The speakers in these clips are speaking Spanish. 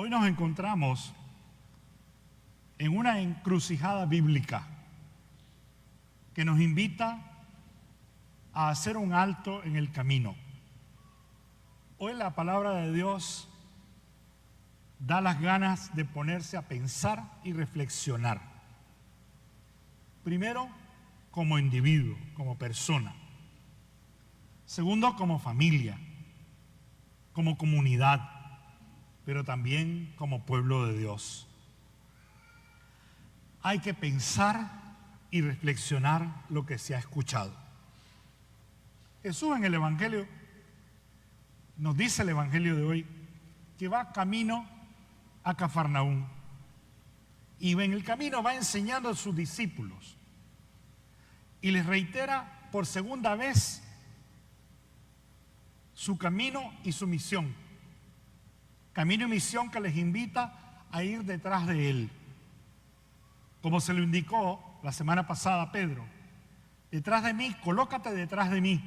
Hoy nos encontramos en una encrucijada bíblica que nos invita a hacer un alto en el camino. Hoy la palabra de Dios da las ganas de ponerse a pensar y reflexionar. Primero, como individuo, como persona. Segundo, como familia, como comunidad, pero también como pueblo de Dios. Hay que pensar y reflexionar lo que se ha escuchado. Jesús en el Evangelio, nos dice el Evangelio de hoy, que va camino a Cafarnaúm. Y en el camino va enseñando a sus discípulos. Y les reitera por segunda vez su camino y su misión. Camino y misión que les invita a ir detrás de Él. Como se lo indicó la semana pasada a Pedro. Detrás de mí, colócate detrás de mí.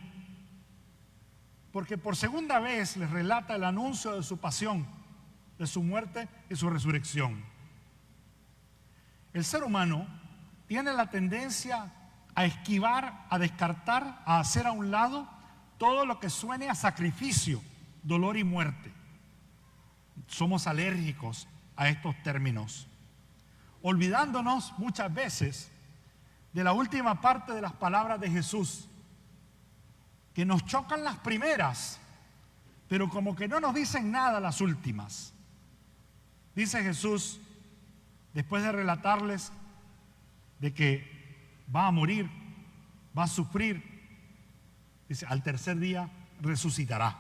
Porque por segunda vez les relata el anuncio de su pasión, de su muerte y su resurrección. El ser humano tiene la tendencia a esquivar, a descartar, a hacer a un lado todo lo que suene a sacrificio, dolor y muerte. Somos alérgicos a estos términos, olvidándonos muchas veces de la última parte de las palabras de Jesús, que nos chocan las primeras, pero como que no nos dicen nada las últimas. Dice Jesús, después de relatarles de que va a morir, va a sufrir, dice, al tercer día resucitará.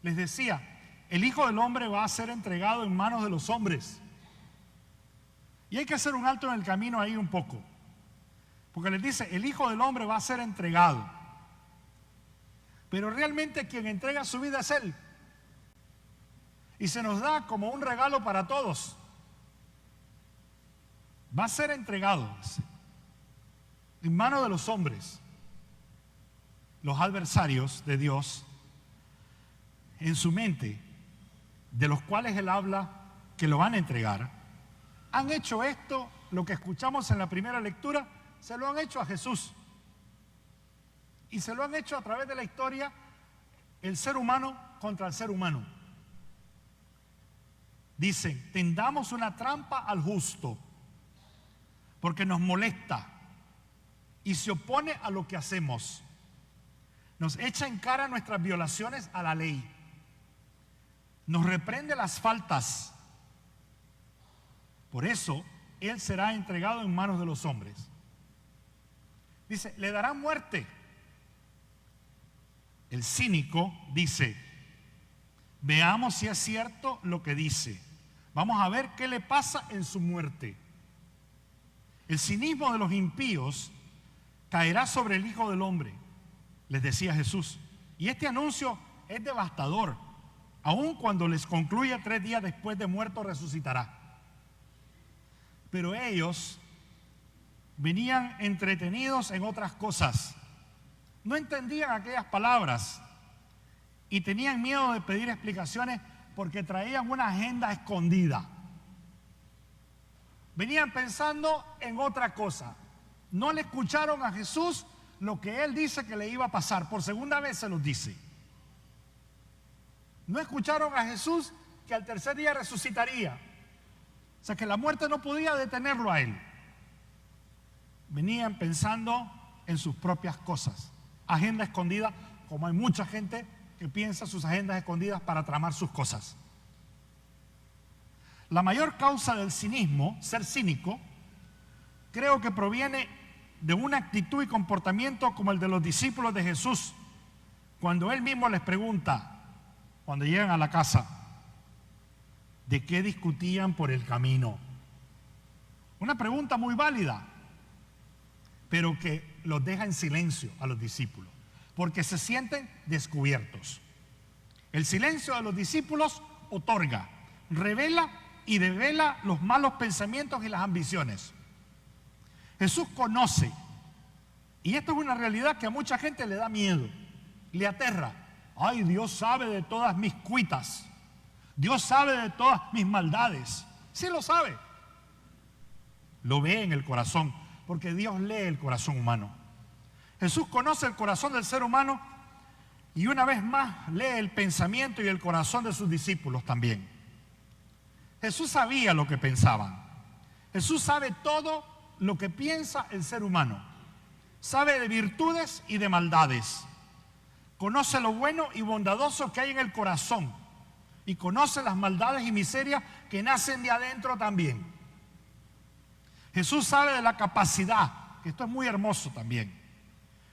Les decía, el Hijo del Hombre va a ser entregado en manos de los hombres. Y hay que hacer un alto en el camino ahí un poco. Porque les dice, el Hijo del Hombre va a ser entregado. Pero realmente quien entrega su vida es Él. Y se nos da como un regalo para todos. Va a ser entregado en manos de los hombres. Los adversarios de Dios, en su mente, de los cuales Él habla que lo van a entregar, han hecho esto, lo que escuchamos en la primera lectura, se lo han hecho a Jesús. Y se lo han hecho a través de la historia, el ser humano contra el ser humano. Dicen, tendamos una trampa al justo, porque nos molesta y se opone a lo que hacemos. Nos echa en cara nuestras violaciones a la ley. Nos reprende las faltas. Por eso, Él será entregado en manos de los hombres. Dice, le darán muerte. El cínico dice, veamos si es cierto lo que dice. Vamos a ver qué le pasa en su muerte. El cinismo de los impíos caerá sobre el Hijo del Hombre, les decía Jesús. Y este anuncio es devastador. Aun cuando les concluya 3 días después de muerto, resucitará. Pero ellos venían entretenidos en otras cosas. No entendían aquellas palabras y tenían miedo de pedir explicaciones porque traían una agenda escondida. Venían pensando en otra cosa. No le escucharon a Jesús lo que Él dice que le iba a pasar. Por segunda vez se los dice. No escucharon a Jesús que al tercer día resucitaría. O sea que la muerte no podía detenerlo a Él. Venían pensando en sus propias cosas. Agenda escondida, como hay mucha gente que piensa sus agendas escondidas para tramar sus cosas. La mayor causa del cinismo, ser cínico, creo que proviene de una actitud y comportamiento como el de los discípulos de Jesús, cuando Él mismo les pregunta, cuando llegan a la casa, ¿de qué discutían por el camino? Una pregunta muy válida, pero que los deja en silencio a los discípulos, porque se sienten descubiertos. El silencio de los discípulos otorga, revela y devela los malos pensamientos y las ambiciones. Jesús conoce, y esto es una realidad que a mucha gente le da miedo, le aterra. Ay, Dios sabe de todas mis cuitas. Dios sabe de todas mis maldades. Sí lo sabe. Lo ve en el corazón, porque Dios lee el corazón humano. Jesús conoce el corazón del ser humano y una vez más lee el pensamiento y el corazón de sus discípulos también. Jesús sabía lo que pensaban. Jesús sabe todo lo que piensa el ser humano. Sabe de virtudes y de maldades. Conoce lo bueno y bondadoso que hay en el corazón. Y conoce las maldades y miserias que nacen de adentro también. Jesús sabe de la capacidad, que esto es muy hermoso también,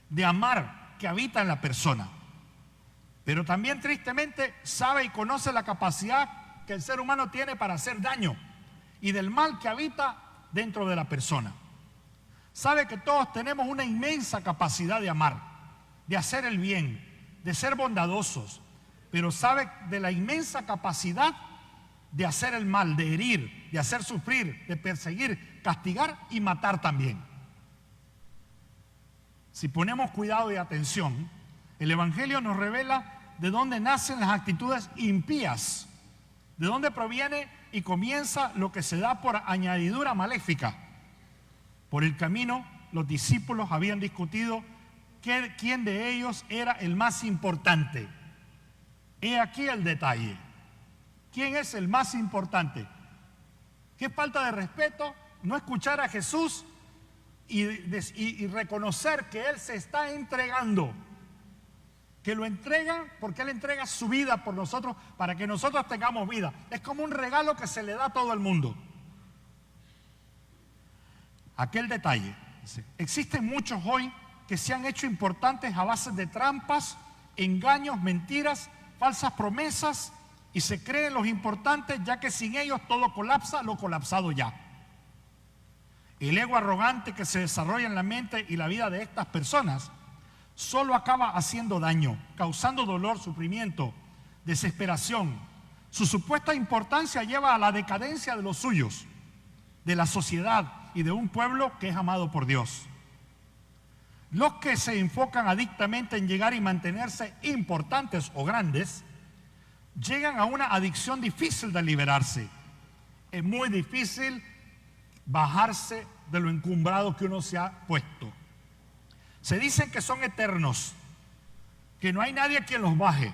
de amar que habita en la persona. Pero también tristemente sabe y conoce la capacidad que el ser humano tiene para hacer daño y del mal que habita dentro de la persona. Sabe que todos tenemos una inmensa capacidad de amar, de hacer el bien, de ser bondadosos, pero sabe de la inmensa capacidad de hacer el mal, de herir, de hacer sufrir, de perseguir, castigar y matar también. Si ponemos cuidado y atención, el Evangelio nos revela de dónde nacen las actitudes impías, de dónde proviene y comienza lo que se da por añadidura maléfica. Por el camino, los discípulos habían discutido quién de ellos era el más importante. He aquí el detalle. ¿Quién es el más importante? Qué falta de respeto no escuchar a Jesús y reconocer que Él se está entregando. Que lo entrega porque Él entrega su vida por nosotros para que nosotros tengamos vida. Es como un regalo que se le da a todo el mundo. Aquel detalle. Existen muchos hoy que se han hecho importantes a base de trampas, engaños, mentiras, falsas promesas y se creen los importantes ya que sin ellos todo colapsa, lo colapsado ya. El ego arrogante que se desarrolla en la mente y la vida de estas personas solo acaba haciendo daño, causando dolor, sufrimiento, desesperación. Su supuesta importancia lleva a la decadencia de los suyos, de la sociedad y de un pueblo que es amado por Dios. Los que se enfocan adictamente en llegar y mantenerse importantes o grandes, llegan a una adicción difícil de liberarse. Es muy difícil bajarse de lo encumbrado que uno se ha puesto. Se dicen que son eternos, que no hay nadie quien los baje.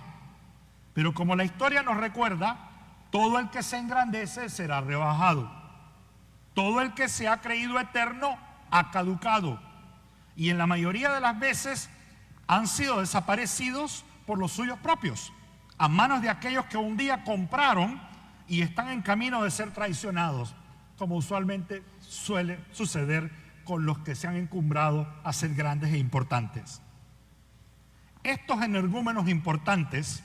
Pero como la historia nos recuerda, todo el que se engrandece será rebajado. Todo el que se ha creído eterno ha caducado. Y en la mayoría de las veces han sido desaparecidos por los suyos propios, a manos de aquellos que un día compraron y están en camino de ser traicionados, como usualmente suele suceder con los que se han encumbrado a ser grandes e importantes. Estos energúmenos importantes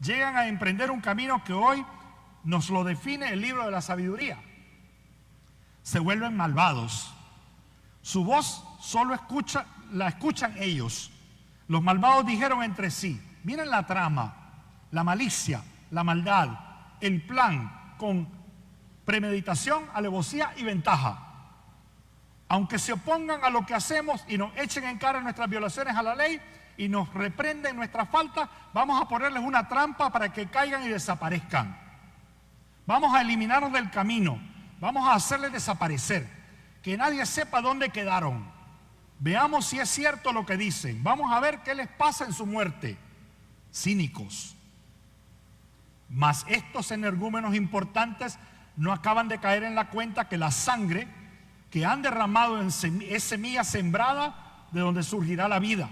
llegan a emprender un camino que hoy nos lo define el libro de la sabiduría. Se vuelven malvados. Su voz solo la escuchan ellos. Los malvados dijeron entre sí: miren la trama, la malicia, la maldad, el plan con premeditación, alevosía y ventaja. Aunque se opongan a lo que hacemos y nos echen en cara nuestras violaciones a la ley y nos reprenden nuestras faltas, vamos a ponerles una trampa para que caigan y desaparezcan. Vamos a eliminarlos del camino, vamos a hacerles desaparecer, que nadie sepa dónde quedaron. Veamos si es cierto lo que dicen, vamos a ver qué les pasa en su muerte. Cínicos. Mas estos energúmenos importantes no acaban de caer en la cuenta que la sangre que han derramado es semilla sembrada de donde surgirá la vida.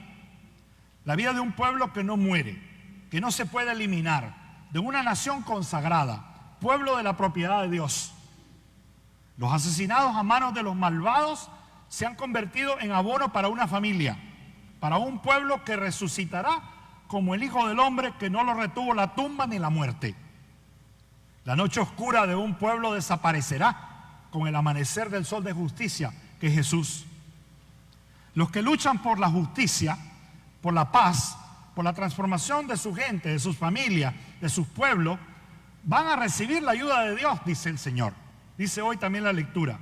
La vida de un pueblo que no muere, que no se puede eliminar, de una nación consagrada, pueblo de la propiedad de Dios. Los asesinados a manos de los malvados se han convertido en abono para una familia, para un pueblo que resucitará como el Hijo del Hombre que no lo retuvo la tumba ni la muerte. La noche oscura de un pueblo desaparecerá con el amanecer del sol de justicia, que es Jesús. Los que luchan por la justicia, por la paz, por la transformación de su gente, de sus familias, de sus pueblos, van a recibir la ayuda de Dios, dice el Señor. Dice hoy también la lectura.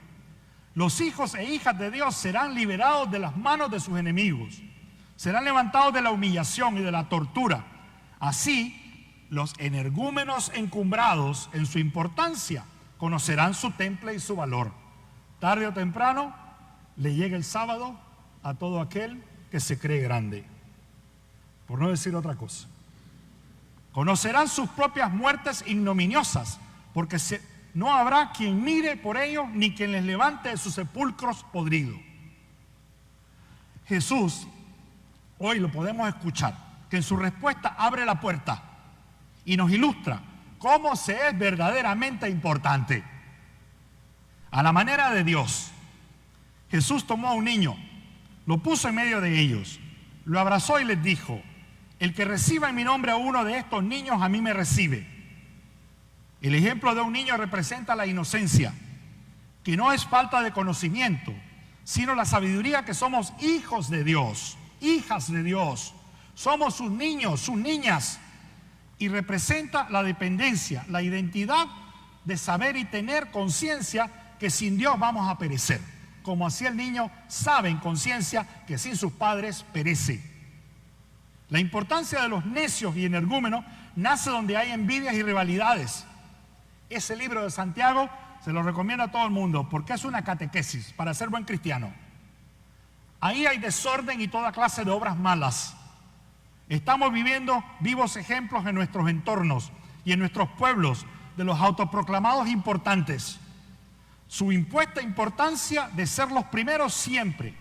Los hijos e hijas de Dios serán liberados de las manos de sus enemigos. Serán levantados de la humillación y de la tortura. Así los energúmenos encumbrados en su importancia conocerán su temple y su valor. Tarde o temprano le llega el sábado a todo aquel que se cree grande, por no decir otra cosa. Conocerán sus propias muertes ignominiosas, porque no habrá quien mire por ellos ni quien les levante de sus sepulcros podridos. Jesús, hoy lo podemos escuchar, que en su respuesta abre la puerta y nos ilustra cómo se es verdaderamente importante. A la manera de Dios, Jesús tomó a un niño, lo puso en medio de ellos, lo abrazó y les dijo: el que reciba en mi nombre a uno de estos niños, a mí me recibe. El ejemplo de un niño representa la inocencia, que no es falta de conocimiento, sino la sabiduría que somos hijos de Dios, hijas de Dios. Somos sus niños, sus niñas, y representa la dependencia, la identidad de saber y tener conciencia que sin Dios vamos a perecer. Como así el niño sabe en conciencia que sin sus padres perece. La importancia de los necios y energúmenos nace donde hay envidias y rivalidades. Ese libro de Santiago se lo recomiendo a todo el mundo porque es una catequesis para ser buen cristiano. Ahí hay desorden y toda clase de obras malas. Estamos viviendo vivos ejemplos en nuestros entornos y en nuestros pueblos de los autoproclamados importantes. Su impuesta importancia de ser los primeros siempre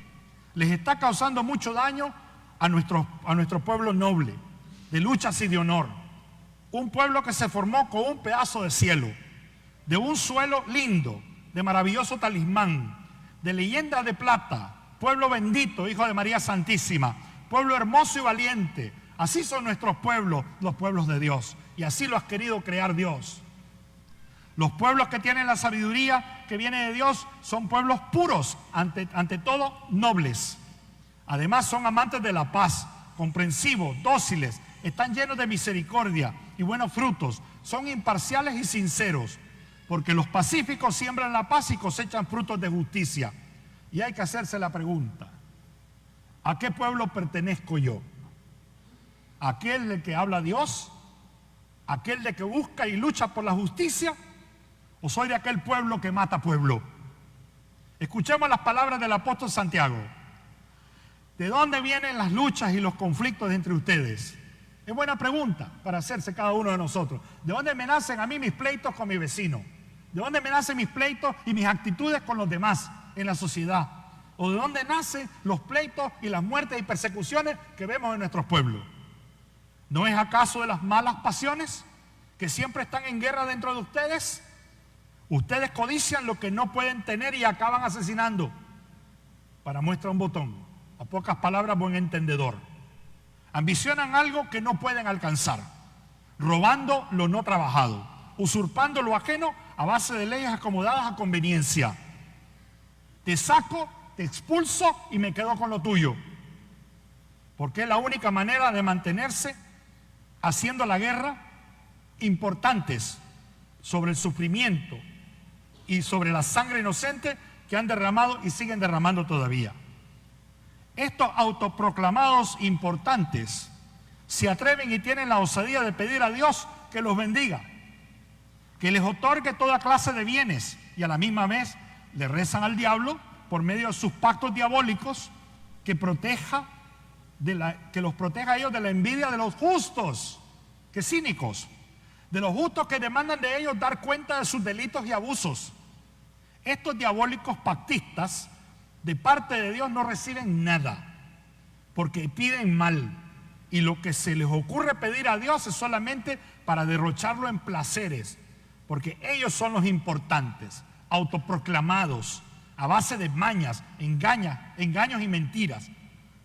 les está causando mucho daño a nuestro pueblo noble, de luchas y de honor. Un pueblo que se formó con un pedazo de cielo, de un suelo lindo, de maravilloso talismán, de leyenda de plata, pueblo bendito, hijo de María Santísima, pueblo hermoso y valiente. Así son nuestros pueblos, los pueblos de Dios, y así lo has querido crear Dios. Los pueblos que tienen la sabiduría que viene de Dios son pueblos puros, ante todo nobles. Además son amantes de la paz, comprensivos, dóciles, están llenos de misericordia y buenos frutos, son imparciales y sinceros, porque los pacíficos siembran la paz y cosechan frutos de justicia. Y hay que hacerse la pregunta: ¿a qué pueblo pertenezco yo? ¿Aquel de que habla Dios? ¿Aquel de que busca y lucha por la justicia? ¿O soy de aquel pueblo que mata pueblo? Escuchemos las palabras del apóstol Santiago. ¿De dónde vienen las luchas y los conflictos entre ustedes? Es buena pregunta para hacerse cada uno de nosotros. ¿De dónde me nacen a mí mis pleitos con mi vecino? ¿De dónde me nacen mis pleitos y mis actitudes con los demás en la sociedad? ¿O de dónde nacen los pleitos y las muertes y persecuciones que vemos en nuestros pueblos? ¿No es acaso de las malas pasiones que siempre están en guerra dentro de ustedes? Ustedes codician lo que no pueden tener y acaban asesinando. Para muestra un botón. A pocas palabras, buen entendedor. Ambicionan algo que no pueden alcanzar, robando lo no trabajado, usurpando lo ajeno a base de leyes acomodadas a conveniencia. Te saco, te expulso y me quedo con lo tuyo. Porque es la única manera de mantenerse haciendo la guerra, importantes sobre el sufrimiento y sobre la sangre inocente que han derramado y siguen derramando todavía. Estos autoproclamados importantes se atreven y tienen la osadía de pedir a Dios que los bendiga, que les otorgue toda clase de bienes, y a la misma vez le rezan al diablo por medio de sus pactos diabólicos que los proteja a ellos de la envidia de los justos. ¡Qué cínicos! De los justos que demandan de ellos dar cuenta de sus delitos y abusos. Estos diabólicos pactistas de parte de Dios no reciben nada, porque piden mal, y lo que se les ocurre pedir a Dios es solamente para derrocharlo en placeres, porque ellos son los importantes, autoproclamados, a base de mañas, engaños y mentiras,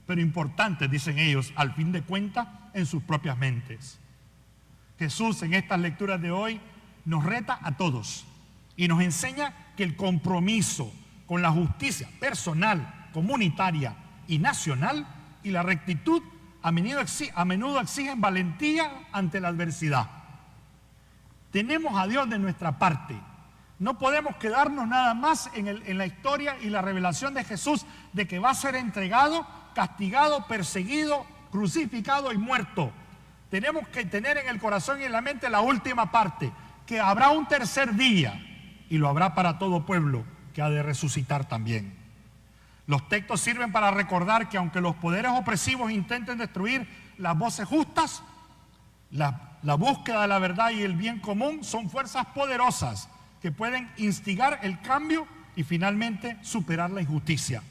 pero importantes, dicen ellos, al fin de cuentas, en sus propias mentes. Jesús en estas lecturas de hoy nos reta a todos y nos enseña que el compromiso con la justicia personal, comunitaria y nacional y la rectitud a menudo exigen valentía ante la adversidad. Tenemos a Dios de nuestra parte. No podemos quedarnos nada más en la historia y la revelación de Jesús de que va a ser entregado, castigado, perseguido, crucificado y muerto. tenemos que tener en el corazón y en la mente la última parte, que habrá un tercer día, y lo habrá para todo pueblo, que ha de resucitar también. Los textos sirven para recordar que aunque los poderes opresivos intenten destruir las voces justas, la búsqueda de la verdad y el bien común son fuerzas poderosas que pueden instigar el cambio y finalmente superar la injusticia.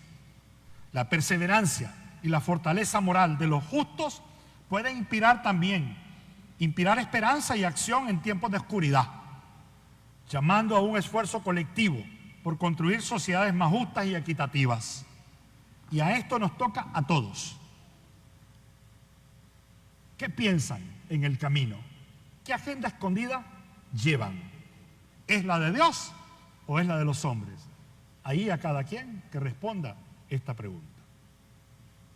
La perseverancia y la fortaleza moral de los justos pueden inspirar esperanza y acción en tiempos de oscuridad, llamando a un esfuerzo colectivo por construir sociedades más justas y equitativas. Y a esto nos toca a todos. ¿Qué piensan en el camino? ¿Qué agenda escondida llevan? ¿Es la de Dios o es la de los hombres? Ahí a cada quien que responda esta pregunta.